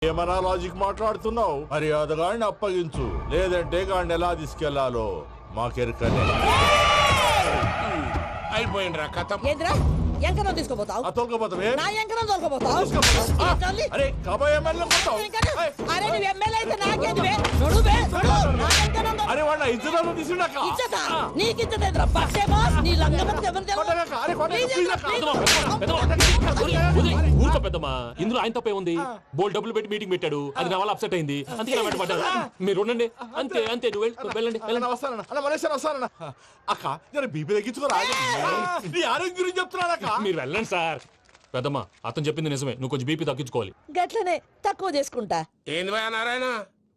ఏమన్నా లాజిక్ మాట్లాడుతున్నావు? మర్యాదగాడిని అప్పగించు, లేదంటే గాడిని ఎలా తీసుకెళ్లాలో మాకెరకనే. అయిపోయిండ్రా కథ. ఏంద్రా ఎంకరం తీసుకోపోతావు? తోలుకోపోతావే? నా ఎంకరం తోలుకోపోతావు? అరే కబాయ్ ఎమ్మెల్యే కొట్టావు. అరే నువ్వు ఎమ్మెల్యే అయితే నాకేదివే? నడువే నా ఎంకరం అరే వాడు ఇద్దరు తీసుకున్నాక ఇచ్చతా నీకు ఇచ్చదేంద్రా పక్షేమో నీ లంగమతి ఎవరు ఊరుకో పెద్దమ్మా, ఇందులో ఆయన తప్పే ఉంది. బోల్ డబ్బులు పెట్టి మీటింగ్ పెట్టాడు, అది నా వల్ల అప్సెట్ అయింది, అందుకే నా వెంట పడ్డారు. మీరు ఉండండి, అంతే అంతే, నువ్వు వెళ్ళండి వెళ్ళండి. వస్తానన్నా అలా మలేసారి వస్తానన్నా. అక్క నేను బీపీ తగ్గించుకోరా, నీ ఆరోగ్యం గురించి చెప్తున్నాను అక్క. మీరు వెళ్ళండి సార్. పెద్దమ్మా అతను చెప్పింది నిజమే, నువ్వు కొంచెం బీపీ తగ్గించుకోవాలి. గట్లనే తక్కువ చేసుకుంటా. ఏంది భయ నారాయణ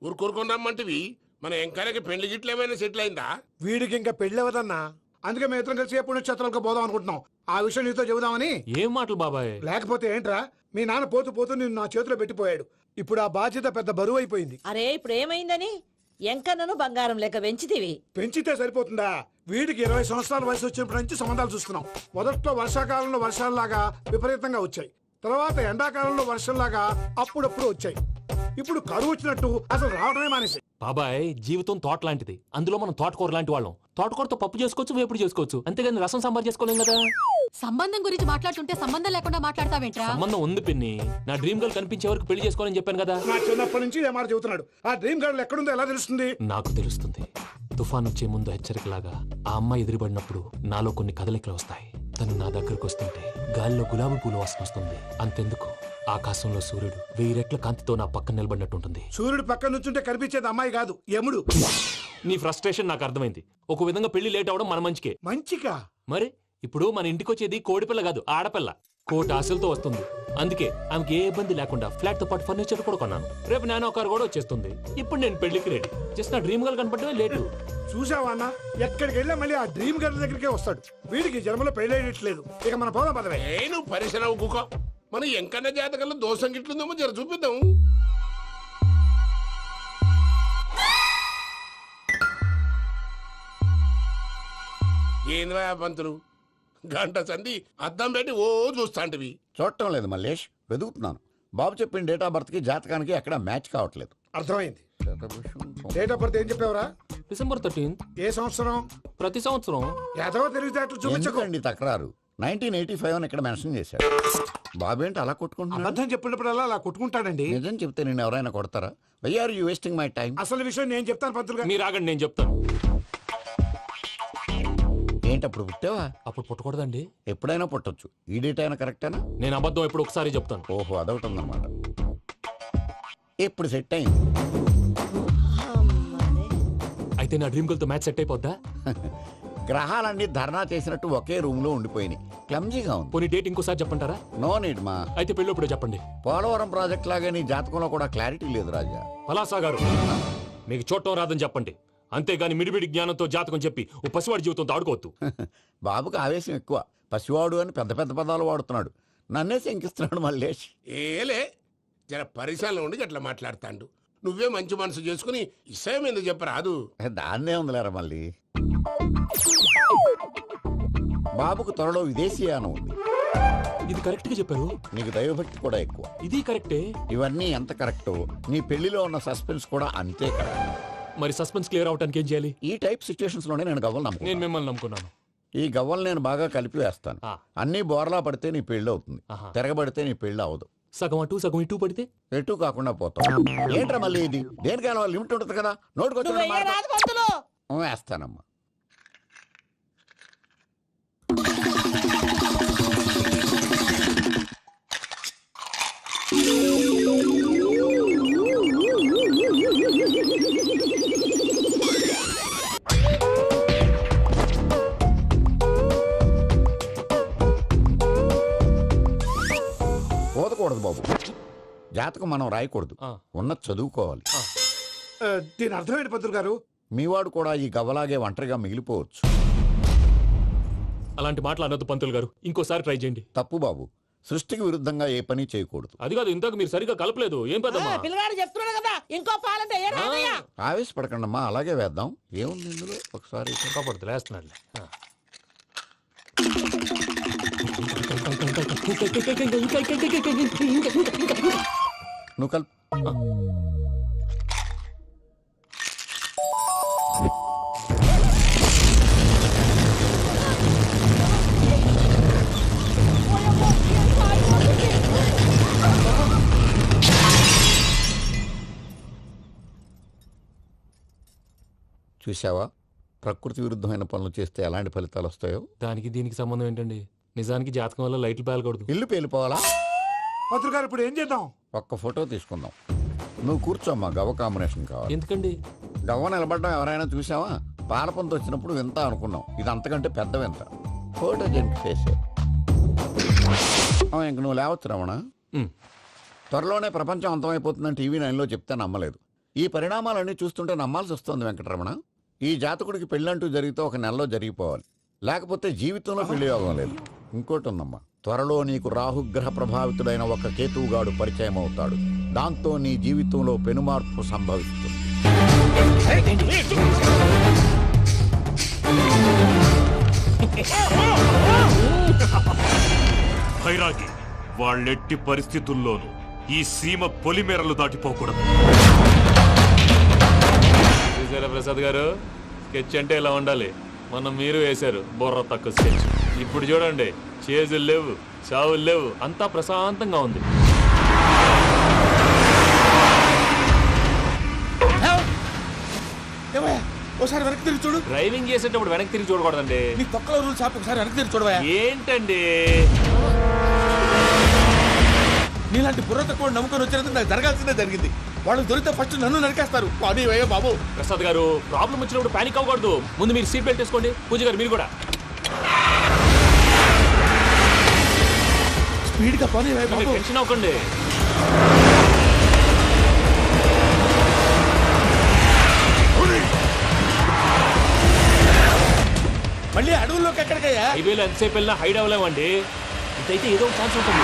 ఊరుకూరుకొని రమ్మంటివి? మన ఎంకరకి పెళ్లి గిట్లు ఏమైనా సెటిల్ అయిందా? వీడికి ఇంకా పెళ్లి అవ్వదన్నా, అందుకే మేము ఇద్దరం కలిసి పుణ్యక్షేత్రాలకు పోదాం అనుకుంటున్నాం. ఆ విషయం నీతో చెబుదామని. ఏం మాటలు బాబాయ్? లేకపోతే ఏంట్రా, మీ నాన్న పోతూ పోతూ నిన్ను నా చేతిలో పెట్టిపోయాడు. ఇప్పుడు ఆ బాధ్యత పెద్ద బరువు అయిపోయింది. అరే ఇప్పుడు ఏమైందని? ఎంకన్నను బంగారం లెక్క పెంచితివి. పెంచితే సరిపోతుందా? వీడికి 20 సంవత్సరాల వయసు వచ్చినప్పటి నుంచి సంబంధాలు చూస్తున్నాం. మొదట్లో వర్షాకాలంలో వర్షాలలాగా విపరీతంగా వచ్చాయి, తర్వాత ఎండాకాలంలో వర్షంలాగా అప్పుడప్పుడు వచ్చాయి. ఇప్పుడు కరువు వచ్చినట్టు అసలు రావడమే మానేసి. బాబాయ్ జీవితం తోట లాంటిది, అందులో మనం తోటకూర లాంటి వాళ్ళం. తోటకూరతో పప్పు చేసుకోవచ్చు, వేపుడు చేసుకోవచ్చు, అంతేగాని రసం సాంబార్ చేసుకోలేం కదా. సంబంధం గురించి మాట్లాడుతుంటే సంబంధం లేకుండా మాట్లాడతావేంట్రా? సంబంధం ఉంది పిన్ని, నా డ్రీమ్ గర్ల్ కనిపించే వరకు పెళ్లి చేసుకోవాలని చెప్పాను కదా. నా చిన్నప్పటి నుంచి ఏ మాట చెబుతున్నాడు. ఆ డ్రీమ్ గర్ల్ ఎక్కడుందో ఎలా తెలుస్తుంది? నాకు తెలుస్తుంది. తుఫాన్ వచ్చే ముందు హెచ్చరికలాగా ఆ అమ్మాయి ఎదురుపడినప్పుడు నాలో కొన్ని కదలికలు వస్తాయి. తను నా దగ్గరకు వస్తుంటే గాలిలో గులాబీ పూలు వాసన వస్తుంది. అంతెందుకు, ఆకాశంలో సూర్యుడు 1000 రెట్ల కాంతితో నా పక్కన నిలబడినట్టుంటుంది. సూర్యుడు పక్కన నుంచుంటే కనిపించేది అమ్మాయి కాదు, యముడు. నీ ఫ్రస్ట్రేషన్ నాకు అర్థమైంది. ఒక విధంగా పెళ్లి లేట్ అవడం మన మంచికే. మంచిగా? మరి ఇప్పుడు మన ఇంటికి వచ్చేది కోడిపిల్ల కాదు, ఆడపిల్ల. కోటి ఆశలతో వస్తుంది. అందుకే ఆమెకి ఏ ఇబ్బంది లేకుండా ఫ్లాట్ తో పాటు ఫర్నిచర్ కూడా కొన్నాను. రేపు నానో కారు కూడా వచ్చేస్తుంది. ఇప్పుడు నేను పెళ్లికి రెడీ. జస్ట్ నా డ్రీమ్ గర్ల్ కనపడమే లేటు. చూసావా అన్న, ఎక్కడికి వెళ్ళా మళ్ళీ ఆ డ్రీమ్ గర్ల్ దగ్గరికే వస్తాడు. వీడికి జన్మలో పెళ్ళేయట్లేదు. ఇక మన పోదాం పదవే. నువ్వు పరిశ్రమ కుక. మన ఎంకన్న జాతకంలో దోషం గిట్లుందేమో జర చూపిద్దాం. ఏంది భయ పంతులు, గంట సంధి అద్దం పెట్టి ఓ చూస్తాంటివి. చూడటం లేదు మల్లేష్, వెతుకుతున్నాను. బాబు చెప్పిన డేట్ ఆఫ్ బర్త్ కి జాతకానికి ఎక్కడ మ్యాచ్ కావట్లేదు. అర్థమైంది. డేట్ ఆఫ్ బర్త్ ఏం చెప్పావురా? డిసెంబర్ 13. ఏ సంవత్సరం? ప్రతి సంవత్సరం. ఎదవ తెలివితేటలు చూపించకండి. ఎందుకండి తక్రారు? 1985 అని ఇక్కడ మెన్షన్ చేశాడు. బాబు ఏంటి అలా కొట్టుకుంటున్నాడు? అబద్ధం చెప్పినప్పుడల్లా అలా కొట్టుకుంటాడండి. నిజం చెప్తే నేను ఎవరైనా కొడతారా? Why are you wasting my time? అసలు విషయం నేను చెప్తాను పంతులు గారు. మీరు ఆగండి, నేను చెప్తాను. ఏంటి అప్పుడు పుట్టావా? అప్పుడు పుట్టకూడదండి. ఎప్పుడైనా పుట్టొచ్చు. ఈ డేట్ అయినా కరెక్టేనా? నేను అబద్ధం ఎప్పుడు ఒకసారి చెప్తాను. ఓహో, అదొకటి ఉందన్నమాట. ఇప్పుడు సెట్ అయింది. అయితే నా డ్రీమ్ గర్ల్ తో మ్యాచ్ సెట్ అయిపోద్దా? గ్రహాలన్నీ ధర్నా చేసినట్టు ఒకే రూమ్ లో ఉండిపోయినాయి. క్లమ్జీగా ఉంది. పోనీ డేట్ ఇంకోసారి చెప్పంటారా? నో నీడ్ మా. అయితే పెళ్ళప్పుడు చెప్పండి. పోలవరం ప్రాజెక్ట్ లాగే నీ జాతకంలో కూడా క్లారిటీ లేదు రాజా. పలాసా గారు, మీకు చూడటం రాదని చెప్పండి. అంతేగాని మిడిమిడి జ్ఞానంతో జాతకం చెప్పి ఓ పసివాడి జీవితంతో ఆడుకోవద్దు. బాబుకి ఆవేశం ఎక్కువ. పసివాడు అని పెద్ద పెద్ద పదాలు వాడుతున్నాడు. నన్నే శంకిస్తున్నాడు మల్లేష్. ఏలే జర పరిశ్రమలో ఉండి అట్లా మాట్లాడతాండు. నువ్వే మంచి మనసు చేసుకుని ఇష్టం ఎందుకు చెప్పరాదు? దాన్నే ఉందిలేరా మళ్ళీ. బాబుకు త్వరలో విదేశీయానం ఉంది. ఇది కరెక్ట్ గా చెప్పారు. నీకు దైవభక్తి కూడా ఎక్కువ. ఇది కరెక్టే. ఇవన్నీ ఎంత కరెక్టో నీ పెళ్లిలో ఉన్న సస్పెన్స్ కూడా అంతే కరెక్ట్. మరి సస్పెన్స్ క్లియర్ అవడానికి ఏం చేయాలి? ఈ టైప్ సిచ్యువేషన్స్ లోనే నేను గవ్వలు నమ్ముకున్నాను. నేను మిమ్మల్ని నమ్ముకున్నాను. ఈ గవ్వలు నేను బాగా కలిపి వేస్తాను. అన్ని బోర్లా పడితే నీ పెళ్లి అవుతుంది, తిరగబడితే నీ పెళ్లి అవదు. సగం అటు సగం ఇటు పడితే ఎటు కాకుండా పోతాం. ఏంట్రా మళ్ళీ ఇది? దేనికైనా లిమిట్ ఉంటుంది కదా. నోటుకొచ్చి వేస్తానమ్మా. పోదకూడదు బాబు. జాతకం మనం రాయకూడదు, ఉన్నది చదువుకోవాలి. దీని అర్థమైంది పంతులు గారు. మీవాడు కూడా ఈ గవ్వలాగే ఒంటరిగా మిగిలిపోవచ్చు. అలాంటి మాటలు అనొద్దు పంతులు గారు, ఇంకోసారి ట్రై చేయండి. తప్పు బాబు. సృష్టికి విరుద్ధంగా ఏ పని చేయకూడదు. అది కాదు, ఇంతకు మీరు సరిగా కలపలేదు. ఏం పెద్దమ్మా? పిల్లగాడు చెప్తున్నాడు కదా, ఇంకో పాలంటే ఆవేశపడకండమ్మా, అలాగే వేద్దాం. ఏముంది ఇందులో? ఒకసారి కాపాడుతు లేస్తున్నాడు. నువ్వు కల్ చూసావా, ప్రకృతి విరుద్ధమైన పనులు చేస్తే ఎలాంటి ఫలితాలు వస్తాయో. దానికి దీనికి సంబంధం ఏంటండి? నిజానికి జాతకం వల్ల లైట్లు పేలకూడదు. ఇల్లు పేలిపోవాలా? పంతులు గారు ఇప్పుడు ఏం చేద్దాం? ఒక్క ఫోటో తీసుకుందాం. నువ్వు కూర్చోమ్మా, గవ్వ కాంబినేషన్ కావాలి. ఎందుకండి? గవ్వ నిలబడడం ఎవరైనా చూసావా? పాలపంత వచ్చినప్పుడు వింత అనుకున్నాం, ఇది అంతకంటే పెద్ద వింత. ఫోటో జంక్ చేసే ఇంక నువ్వు లేవచ్చు రమణ. ఉమ్. త్వరలోనే ప్రపంచం అంతమైపోతుందని టీవీ 9లో చెప్తే నమ్మలేదు. ఈ పరిణామాలన్నీ చూస్తుంటే నమ్మాల్సి వస్తుంది వెంకటరమణ. ఈ జాతకుడికి పెళ్ళంటూ జరిగితే ఒక నెలలో జరిగిపోవాలి, లేకపోతే జీవితంలో పెళ్లి యోగం లేదు. ఇంకోటి ఉందమ్మా, త్వరలో నీకు రాహుగ్రహ ప్రభావితుడైన ఒక కేతువుగాడు పరిచయం అవుతాడు. దాంతో నీ జీవితంలో పెనుమార్పు సంభవిస్తుంది. భైరాగి, వాళ్ళెట్టి పరిస్థితుల్లోనూ ఈ సీమ పొలిమేరలు దాటిపోకూడదు. చూసారా ప్రసాద్ గారు, స్కెచ్ అంటే ఇలా ఉండాలి. మనం మీరు వేశారు బుర్ర తక్కువ స్కెచ్. ఇప్పుడు చూడండి, చేజులు లేవు, చావులు లేవు, అంతా ప్రశాంతంగా ఉంది. ఒకసారి వెనక్కి తిరిగి చూడు. డ్రైవింగ్ చేసేటప్పుడు వెనక్కి తిరిగి చూడకూడదండి. నీ తొక్కలో రూల్స్ ఆపి ఒకసారి వెనక్కి తిరిగి చూడవా. ఏంటండి నీలాంటి బుర్ర తక్కువ నమ్ముకొని వచ్చినందుకు నాకు జరగాల్సిందే జరిగింది. వాళ్ళు దొరికితే ఫస్ట్ నన్ను నరికేస్తారు. అది వయ్యా బాబు. ప్రసాద్ గారు, ప్రాబ్లం వచ్చినప్పుడు పానిక్ అవ్వకూడదు. ముందు మీరు సీట్ బెల్ట్ వేసుకోండి. పూజ గారు మీరు కూడా స్పీడ్గా పని బాబు. టెన్షన్ అవ్వకండి. మళ్ళీ అడవుల్లోకి ఎక్కడికయ్యా? హైవేలో ఎంతసేపు వెళ్ళినా హైడ్ అవ్వలేమండి. ఇదైతే ఏదో ఒక ఛాన్స్ ఉంటుంది.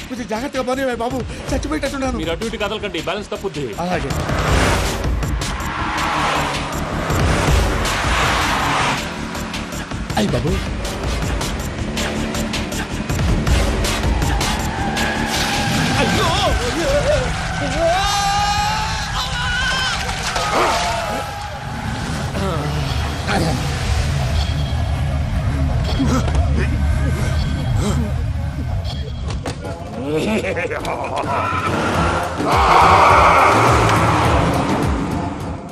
కొంచెం జాగ్రత్తగా పని బాబు, చచ్చిపోయేటట్టున్నాను. మీరు అటు ఇటు కదలకండి, బ్యాలెన్స్ తప్పుద్ది. అలాగే. అయ్యి బాబు, అయ్యో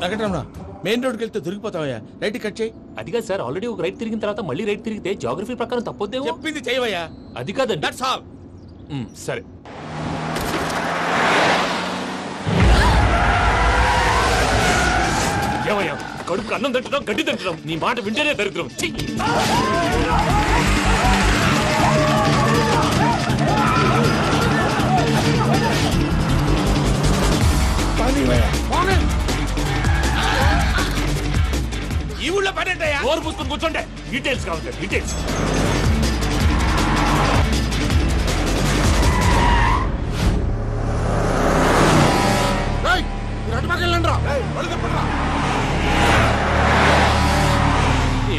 వెంకటరమణ, మెయిన్ రోడ్కి వెళ్తే దొరికిపోతావయ్యా. రైట్ కట్ చేయి. అది కాదు సార్, ఆల్రెడీ ఒక రైట్ తిరిగిన తర్వాత మళ్ళీ రైట్ తిరిగితే జాగ్రఫీ ప్రకారం తప్పొద్దేమో. చెప్పింది చేయవయ్యా. అది కాదండి. That's all. సరే. ఏమయ్యా, కడుపుకు అన్నం తింటున్నాం, గడ్డి తింటున్నాం, నీ మాట వింటేనే దరిద్రం. ఛీ! ఈ ఊళ్ళో పడేటయ్యా. ఓరు పుస్తకం కూర్చోండి. డీటెయిల్స్ కావాలి, డీటెయిల్స్.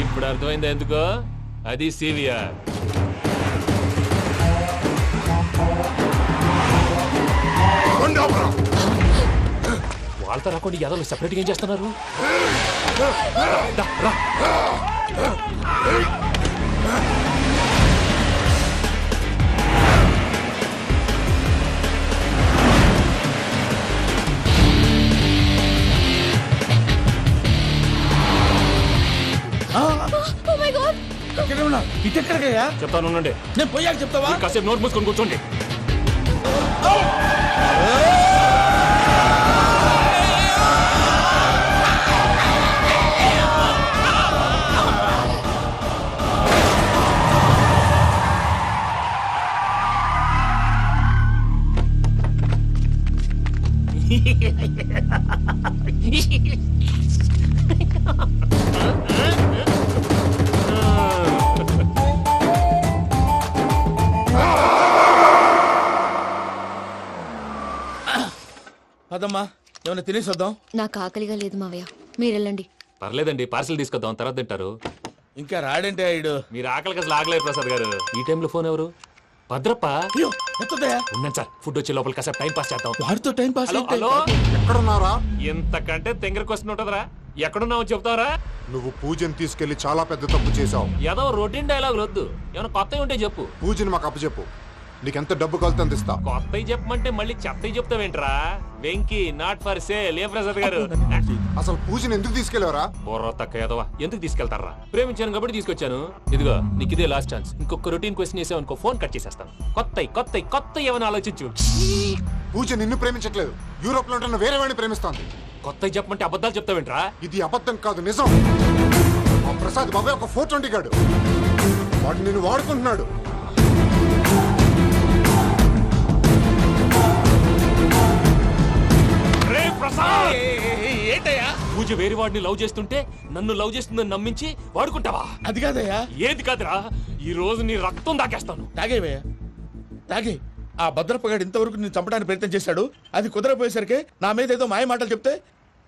ఇప్పుడు అర్థమైంది ఎందుకో. అది సివిఆర్. వాళ్ళతో రాకుండా యాదవ్ సెపరేట్గా ఏం చేస్తున్నారు? ఇటు ఎక్కడికయ్యా? చెప్తాను ఉండండి. నేను పోయాక చెప్తావా? కాసేపు నోట్ మూసుకొని కూర్చోండి. అదమ్మా, ఏమైనా తినేసి వద్దాం. నాకు ఆకలిగా లేదు మావయ్య, మీరు వెళ్ళండి. పర్లేదండి, పార్సిల్ తీసుకొద్దాం, తర్వాత తింటారు. ఇంకా రాడంటే ఆయుడు. మీరు ఆకలికి అసలు ఆగలేదు ప్రసాద్ గారు. ఈ టైంలో ఫోన్ ఎవరు? భద్రప్ప. అయ్యో ఎత్తదయ్యా. ఉన్నాను సార్, ఫుడ్ వచ్చే లోపల కాసేపు టైం పాస్ చేద్దాం. వాడితో టైం పాస్ హలో అయితే. హలో, ఎక్కడున్నారా? ఎంతకంటే తెంగర క్వశ్చన్ ఉంటుందిరా. ఎక్కడున్నావు చెప్తావరా? నువ్వు పూజని తీసుకెళ్లి చాలా పెద్ద తప్పు చేశావు. ఏదో రొటీన్ డైలాగ్ వద్దు, ఏమైనా కొత్తవి ఉంటే చెప్పు. పూజని మాకు అప్పచెప్పు. నీకెంత డబ్బు కలితే అందిస్తా. కొత్తవి చెప్పమంటే మళ్ళీ చెత్తవి చెప్తావేంట్రా? Venky not for sale. ఏ ప్రసాద్ గారు? అసలు పూజని ఎందుకు తీసుకెళ్లేవరా? బుర్ర తక్క ఏదవా, ఎందుకు తీసుకెళ్తారా? ప్రేమించాను కాబట్టి తీసుకొచ్చాను. ఇదిగో నీకు ఇదే లాస్ట్ ఛాన్స్. ఇంకొక రొటీన్ క్వశ్చన్ చేసావు అనుకో, ఫోన్ కట్ చేసేస్తాను. కొత్త ఏమైనా ఆలోచించు. పూజ నిన్ను ప్రేమించట్లేదు, యూరోప్ లో ఉంటున్న వేరే వాడిని ప్రేమిస్తోంది. కొత్తవి చెప్పమంటే అబద్ధాలు చెప్తావేంట్రా? ఇది అబద్ధం కాదు, నిజం. మా ప్రసాద్ బాబాయ్ ఒక 420 గాడు. వాడు నిన్ను వాడుకుంటున్నాడు. రే ప్రసాద్, ఏంటయ్యా? పూజ వేరే వాడిని లవ్ చేస్తుంటే నన్ను లవ్ చేస్తుందని నమ్మించి వాడుకుంటావా? అది కాదయ్యా. ఏది కాదురా, ఈ రోజు నీ రక్తం దాకేస్తాను. తాగేవయ్యా, తాగే. ఆ భద్రపగాడు ఇంతవరకు నేను చంపడానికి ప్రయత్నం చేశాడు. అది కుదరపోయేసరికి నా మీద ఏదో మాయ మాటలు చెప్తే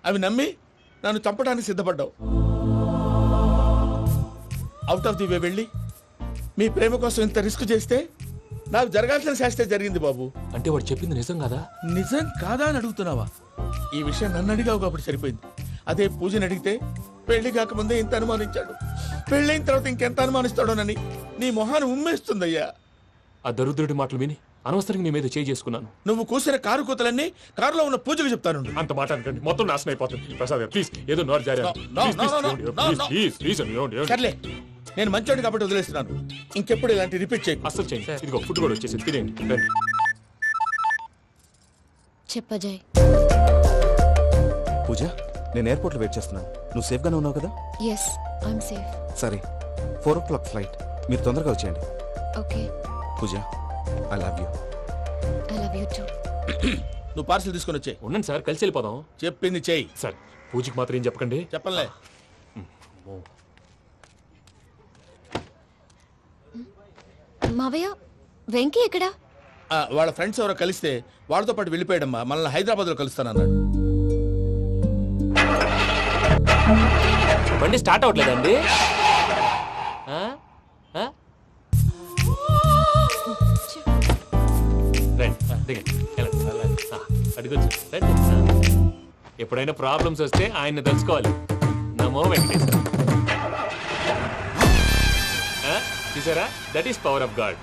అవి నమ్మి నన్ను చంపడానికి సిద్ధపడ్డావు. అవుట్ ఆఫ్ ది వే వెళ్ళి మీ ప్రేమ కోసం ఇంత రిస్క్ చేస్తే నాకు జరగాల్సిన శాస్త్రే జరిగింది బాబు. అంటే వాడు చెప్పింది నిజం కదా? నిజం కాదా అని అడుగుతున్నావా? ఈ విషయం నన్ను అడిగావు కాబట్టి సరిపోయింది. అదే పూజని అడిగితే పెళ్లి కాకముందే ఇంత అనుమానించాడు, పెళ్ళైన తర్వాత ఇంకెంత అనుమానిస్తాడోనని నీ మొహాన్ని ఉమ్మేస్తుందయ్యా. ఆ దరిద్రుడి మాటలు విని అనవసరంగా నీ మీద చేయి చేసుకున్నాను. నువ్వు కూసిన కారు కూతలన్నీ కారులో ఉన్న పూజకు చెప్తాను. అంత మాట అనకండి, మొత్తం నాశనం అయిపోతుంది. ప్రసాద్ ప్లీజ్, ఏదో నోరు జారీ. సర్లే, నేను మంచోడు కాబట్టి వదిలేస్తున్నాను. ఇంకెప్పుడు ఇలాంటి రిపీట్ చేయి. అసలు చేయండి. ఇదిగో ఫుడ్ కూడా వచ్చేసి తినేయండి. రండి. చెప్పజాయ్. పూజ, నేను ఎయిర్పోర్ట్లో వెయిట్ చేస్తున్నాను. నువ్వు సేఫ్గానే ఉన్నావు కదా? Yes, I'm safe. సరే, 4 o'clock ఫ్లైట్. మీరు తొందరగా వచ్చేయండి. Okay. Pooja, I love you. I love you too. నువ్వు పార్సిల్ తీసుకొని వచ్చే. ఉండండి సార్, కలిసి వెళ్ళిపోదాం. చెప్పింది చెయ్యి. సార్, పూజకి మాత్రం ఏం చెప్పకండి. చెప్పలే. మావయ్య, వెంకీ ఎక్కడా? వాళ్ళ ఫ్రెండ్స్ ఎవరో కలిస్తే వాళ్ళతో పాటు వెళ్ళిపోయాడమ్మా. మనల్ని హైదరాబాద్లో కలుస్తానన్నాడు. బండి స్టార్ట్ అవ్వట్లేదండి. ఎప్పుడైనా ప్రాబ్లమ్స్ వస్తే ఆయన్ని తెలుసుకోవాలి. నమో వెంకటేశ్వర. చూసారా, that is power of God.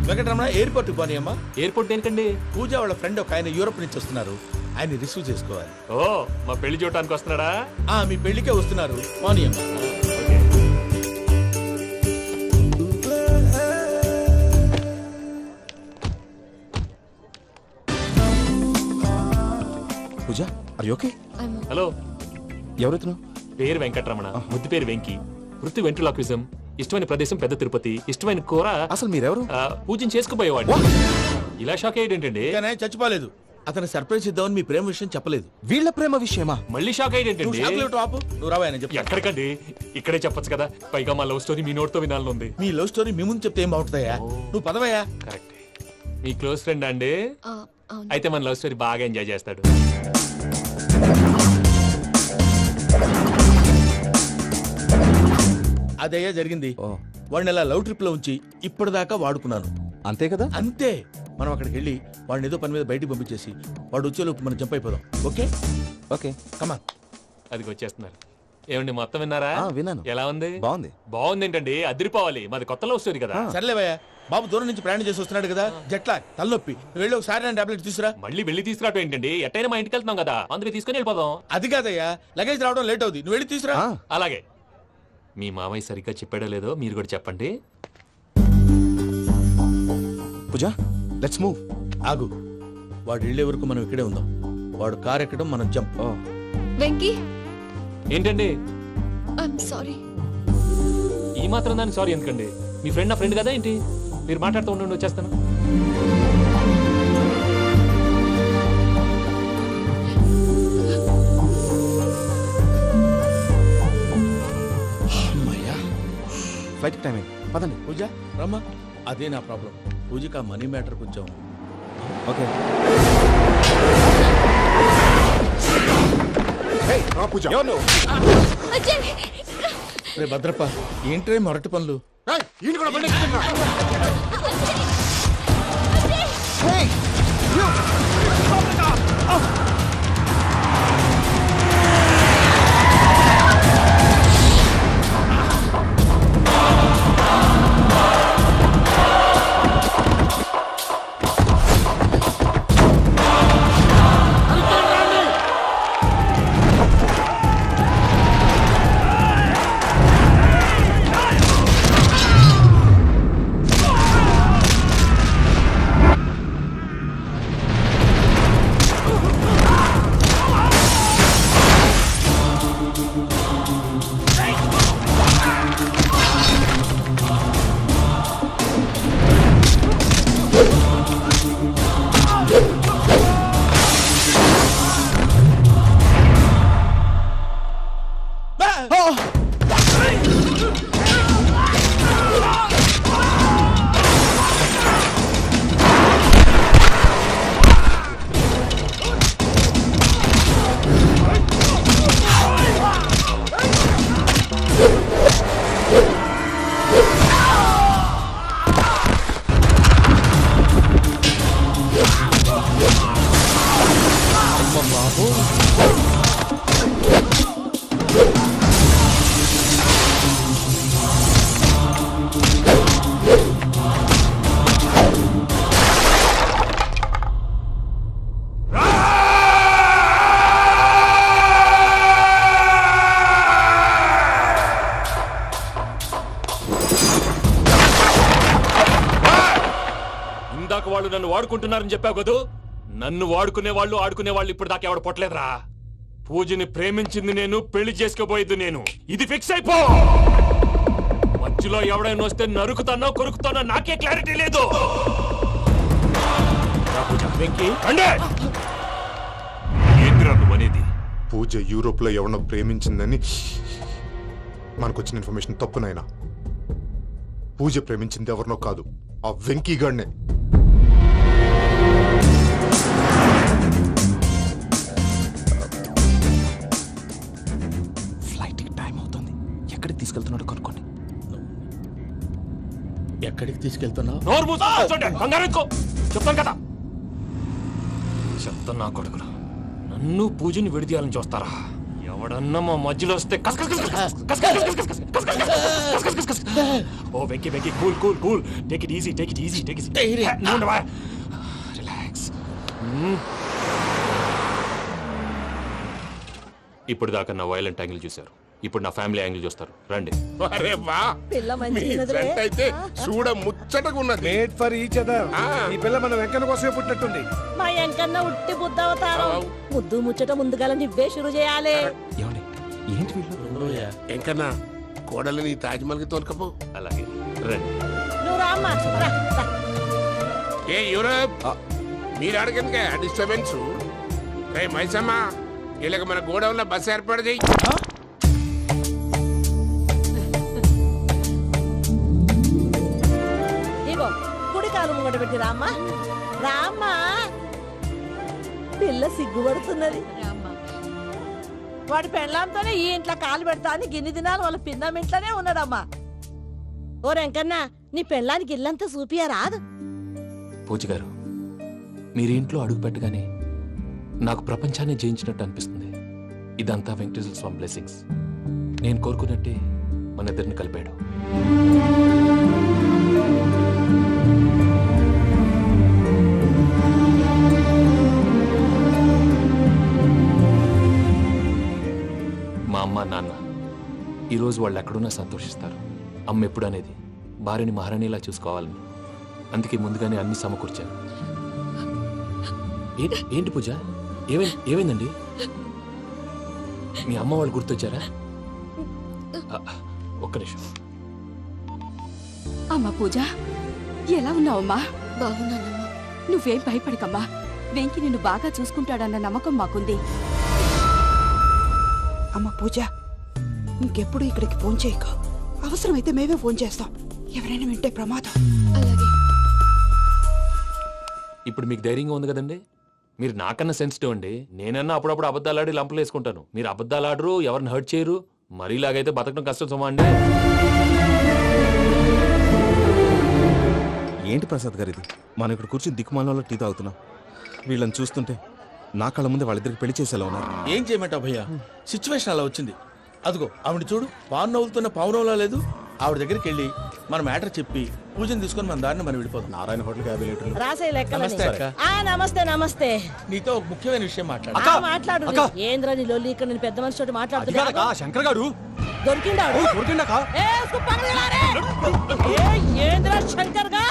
Venkataramana, ఎయిర్పోర్ట్కి పోనీ అమ్మా. ఎయిర్పోర్ట్ ఏంటండి? పూజ వాళ్ళ ఫ్రెండ్ ఒక ఆయన యూరోప్ నుంచి వస్తున్నారు. ఆయన రిసీవ్ చేసుకోవాలి. ఓ, మా పెళ్లి చూడటానికి వస్తున్నాడా? మీ పెళ్లికే వస్తున్నారు. పోనీ అమ్మా. పూజ, ఆర్ యు ఓకే? హలో, ఎవరైతును? పేరు వెంకటరమణ, ముద్దు పేరు వెంకీ, వృత్తి వెంట్రులాక్విజం, ఇష్టమైన ప్రదేశం పెద్ద తిరుపతి, ఇష్టమైన కూర. అసలు మీరెవరు? పూజను చేసుకుపోయేవాడు. ఇలా షాక్ అయ్యేటండి. చచ్చిపోలేదు. అతను సర్ప్రైజ్ ఇద్దామని మీ ప్రేమ విషయం చెప్పలేదు. వీళ్ళ ప్రేమ విషయమా? మళ్ళీ షాక్ అయ్యేటండి. నువ్వు రావా చెప్పి. ఎక్కడికండి, ఇక్కడే చెప్పొచ్చు కదా. పైగా మా లవ్ స్టోరీ మీ నోట్తో వినాలని ఉంది. మీ లవ్ స్టోరీ మీ ముందు చెప్తే ఏం బాగుంటుందయ్యా? నువ్వు పదవయ్యా. కరెక్ట్. మీ క్లోజ్ ఫ్రెండ్ అండి? అయితే మన లవ్ స్టోరీ బాగా ఎంజాయ్ చేస్తాడు. అదయ్యా జరిగింది. వాడిని ఇలా లవ్ ట్రిప్ లో ఉంచి ఇప్పటిదాకా వాడుకున్నాను. అంతే కదా? అంతే. మనం అక్కడికి వెళ్ళి వాడిని ఏదో పని మీద బయటికి పంపించేసి వాడు వచ్చేలోపు మనం జంప్ అయిపోదాం. ఓకే ఓకే, కమాన్. అది వచ్చేస్తున్నారు. ఏమండి, మొత్తం విన్నారా? విన్నాను. ఎలా ఉంది? బాగుంది. బాగుంది ఏంటండి, అదిరిపోవాలి. మాది కొత్త లవ్ స్టోరీ కదా. సర్లేవయ్యా, బాబు దూరం నుంచి ప్రయాణం చేసి వస్తున్నాడు కదా, జట్లా తలనొప్పి. వెళ్ళి ఒకసారి టాబ్లెట్ తీసుకురా. మళ్ళీ వెళ్ళి తీసుకురావటం ఏంటండి? ఎట్టైనా మా ఇంటికి వెళ్తున్నాం కదా, అందుకే తీసుకుని వెళ్ళిపోదాం. అది కాదయ్యా, లగేజ్ రావడం లేట్ అవుతుంది. నువ్వు వెళ్ళి తీసుకురా. అలాగే. మీ మామయ్య సరిగ్గా చెప్పాడో లేదో మీరు కూడా చెప్పండి. పూజ, లెట్స్ మూవ్. ఆగు, వాడు వెళ్ళే వరకు మనం ఇక్కడే ఉందాం. వాడు కార్ ఎక్కడం, మనం జంప్. వెంకీ, ఏంటండి? I'm sorry. ఈ మాత్రం దాన్ని సారీ ఎందుకండి? మీ ఫ్రెండ్ నా ఫ్రెండ్ కదా ఏంటి? మీరు మాట్లాడుతూ ఉండండి, వచ్చేస్తాను. ఫ్లైట్ టైం అయింది, పదండి. పూజ రమ్మా. అదే నా ప్రాబ్లం. పూజకి ఆ మనీ మ్యాటర్ కొంచెం. ఓకే. రే భద్రప్ప ఏంట్రే మొరటి పనులు? ఇందాక వాళ్ళు నన్ను వాడుకుంటున్నారని చెప్పావు కదూ. నన్ను వాడుకునే వాళ్ళు ఆడుకునే వాళ్ళు ఇప్పుడు దాకా ఎవడ పొట్టలేదురా. పూజని ప్రేమించింది నేను, పెళ్లి చేసుకోబోయేది నేను. ఇది ఫిక్స్ అయిపో. మధ్యలో ఎవడైనా వస్తే నరుకుతానో కొరుకుతానో నాకే క్లారిటీ లేదు. ఏంద్రా నువ్వనేది? పూజ యూరోప్ లో ఎవరినో ప్రేమించిందని మనకొచ్చిన ఇన్ఫర్మేషన్ తప్పునైనా. పూజ ప్రేమించింది ఎవరినో కాదు, ఆ వెంకీగాడినే. ఫ్లైట్ కి టైం అవుతుంది. ఎక్కడికి తీసుకెళ్తున్నాడో కనుక్కోండి. ఎక్కడికి తీసుకెళ్తున్నావు? నోరు మూసుకొని బంగారం ఎత్తుకో. చెప్తాను కదా. చెప్తాను నా కొడుకులు. నన్ను పూజని విడిదీయాలని చూస్తారా? ఎవడన్నా మా మధ్యలో వస్తే ఓ Venky Venky cool cool cool. Take it easy, take it easy, take it easy. Relax. ఇప్పుడు దాకా నా వైలెంట్ యాంగిల్ చూశారు. ఇప్పుడు నా ఫ్యామిలీ యాంగిల్ చూస్తారు. రండి. అరే వా, పిల్ల మీ మంచిగున్నదిలే. ఫ్రెండ్ అయితే చూడ ముచ్చటగా ఉన్నది. Made for each other. ఈ పిల్ల మన వెంకన్న కోసమే పుట్టినట్టుంది. మా ఎంకన్నా ఉట్టి బుద్ధవతారం. ముద్దు ముచ్చట ముందుగాల నువ్వే షురు చేయాలి. ఏమండి ఏంటి వీళ్ళు? ఎంకన్నా కోడలిని తాజ్మహల్ కి తోలుకపో. అలాగే రండి. నువ్వు రామ్మా. రా, రా. ఏ యూరోప్, మీరు అడగనుక డిస్టర్బెన్స్. రే మైసమ్మ, వీళ్ళకి మన గోడౌన్లో బస్సు ఏర్పాటు చేయి. ఇగో కుడి కాలు ముంగట పెట్టి రామ్మా. రామ్మా. పిల్ల సిగ్గుపడుతున్నది. వాడి పెళ్ళాంతోనే ఈ ఇంట్లో కాలు పెడతా అని గిన్ని దినాలు వాళ్ళ పిన్నం ఇంట్లోనే ఉన్నాడమ్మా. ఓ వెంకన్నా, నీ పెళ్ళానికి ఇల్లంతా చూపియా రాదు. పూజ గారు, మీరు ఇంట్లో అడుగు పెట్టగానే నాకు ప్రపంచాన్ని జయించినట్టు అనిపిస్తుంది. ఇదంతా వెంకటేశ్వర స్వామి బ్లెస్సింగ్స్. నేను కోరుకున్నట్టే మన ఇద్దరిని కలిపాడు. మా అమ్మ నాన్న ఈరోజు వాళ్ళు ఎక్కడున్నా సంతోషిస్తారు. అమ్మ ఎప్పుడు అనేది భార్యని మహారాణిలా చూసుకోవాలని. అందుకే ముందుగానే అన్ని సమకూర్చాను. ఏంటి పూజ, ఏమైందండి? మీ అమ్మ వాళ్ళు గుర్తొచ్చారా? ఒక్క నిమిషం. అమ్మా పూజ, ఎలా ఉన్నావమ్మా? బాగున్నానమ్మా. నువ్వేం భయపడకమ్మా. వెంకి నిన్ను బాగా చూసుకుంటాడన్న నమ్మకం మాకుంది. అమ్మ పూజ, ఇంకెప్పుడు ఇక్కడికి ఫోన్ చేయకు. అవసరమైతే మేమే ఫోన్ చేస్తాం. ఎవరైనా వింటే ప్రమాదం. అలాగే. ఇప్పుడు మీకు ధైర్యంగా ఉంది కదండి? మీరు నాకన్నా సెన్సిటివ్ అండి. నేనన్నా అప్పుడప్పుడు అబద్ధాలాడి లంపలు వేసుకుంటాను. మీరు అబద్ధాలాడరు, ఎవరిని హర్ట్ చేయరు. మరీ ఇలాగైతే బతకడం కష్టం సుమా అండి. ఏంటి ప్రసాద్ గారు ఇది? మనం ఇక్కడ కూర్చుని దిక్కుమాలలో టీ తాగుతున్నాం. వీళ్ళని చూస్తుంటే నా కళ్ళ ముందే వాళ్ళిద్దరికి పెళ్లి చేసేలా ఉన్నారు. ఏం చేయమంటావు భయ్యా, సిచ్యువేషన్ అలా వచ్చింది. అదిగో ఆవిడ చూడు, పాను నవ్వులుతున్న పావునవ్వులా లేదు. ఆవిడ దగ్గరికి వెళ్ళి మన మ్యాటర్ చెప్పి పూజను తీసుకొని మన దారిని మనం వెళ్ళిపోతాం. నారాయణ హోటల్ 50 లీటర్లు. రాసే లెక్కలని. నమస్తే అక్క. నమస్తే నమస్తే. నీతో ఒక ముఖ్యమైన విషయం మాట్లాడు. మాట్లాడు. ఏంద్రా నీ లొల్లి ఇక్కడ నేను పెద్ద మనిషితో మాట్లాడుతున్నా. శంకర్ గారు దొరికిందాడు. ఏంద్రా శంకర్ గా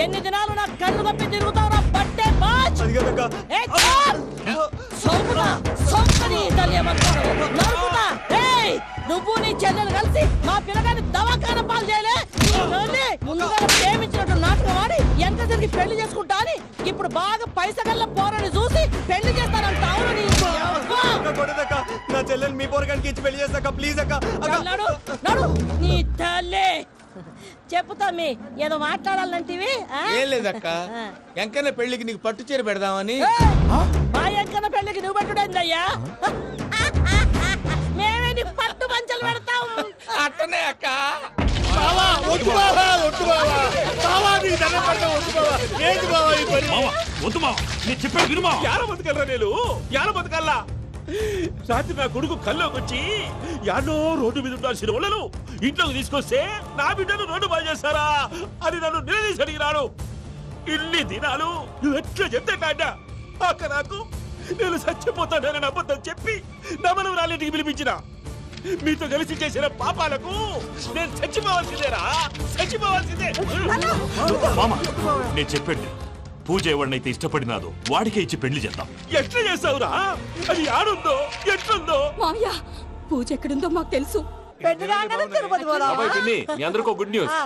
ఎన్ని దినాలు నా కళ్ళు కప్పి తిరుగుతావు నా పట్టే బాచ్. నువ్వు నీ చెల్లెలు కలిసి మా పిల్లగాని దవాఖాన పాలు చేయలే. ముందుగా ప్రేమించినట్టు నాటకం ఆడి ఎంత తిరిగి పెళ్లి చేసుకుంటా అని ఇప్పుడు బాగా పైసగల్ల పోరని చూసి పెళ్లి చేస్తానంట. అవును నా చెల్లెలు మీ పోరగానికి ఇచ్చి పెళ్లి చేస్తాక ప్లీజ్ అక్క. నడు నడు నీ తల్లి. చెప్పుతా మీ ఏదో మాట్లాడాలంటివి. ఏం లేదక్క, ఎంకన్న పెళ్లికి నీకు పట్టు చీర పెడదామని. మా ఎంకన్న పెళ్లికి నువ్వు పెట్టుడేందయ్యా? మేమే నీ పట్టు పంచలు పెడతాం. అట్టనే అక్క. వద్దు మావా, నేను చెప్పేది విను మావా. యాడ బతకల్లా నేను, యాడ బతకల్లా? రాత్రి నా కొడుకు కల్లోకి వచ్చి యాడో రోడ్డు మీద ఉండాల్సిన వాళ్ళను ఇంట్లోకి తీసుకొస్తే నా బిడ్డను రోడ్డు బాగా చేస్తారా అని నన్ను నిలదీసి అడిగినాడు. ఇన్ని దినాలు నువ్వు ఎట్లా చెప్తే కాడ అక్క నాకు నేను చచ్చిపోతానని అబద్ధం చెప్పి నమ్మను రాలింటికి పిలిపించిన. మీతో కలిసి చేసిన పాపాలకు నేను చచ్చిపోవాల్సిందేరా, చచ్చిపోవాల్సిందే. మామ నేను చెప్పండి, పూజ ఎవరినైతే ఇష్టపడినాదో వాడికే ఇచ్చి పెళ్లి చేద్దాం. ఎట్లా చేస్తావురా? అది ఆడుందో ఎట్లుందో. మామయ్య, పూజ ఎక్కడుందో మాకు తెలుసు. పెళ్లి కాగానే తిరుపతి పోదామా? అబ్బాయి పిన్ని, మీ అందరికీ గుడ్ న్యూస్.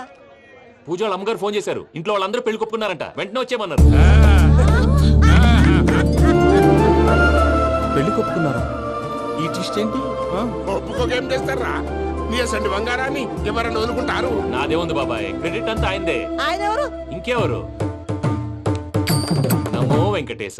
పూజ వాళ్ళ అమ్మగారు ఫోన్ చేశారు. ఇంట్లో వాళ్ళందరూ పెళ్లి కొప్పుకున్నారంట. వెంటనే వచ్చేయమన్నారు. పెళ్లి కొప్పుకున్నారా? ఈ ట్విస్ట్ ఏంటి? ఒప్పుకోకేం చేస్తారా? నీ అసంటి బంగారాన్ని ఎవరన్నా వదులుకుంటారు? నాదే ఉంది బాబాయ్, క్రెడిట్ అంతా ఆయనదే. ఆయన ఎవరు? ఇంకెవరు? నమో వెంకటేశ.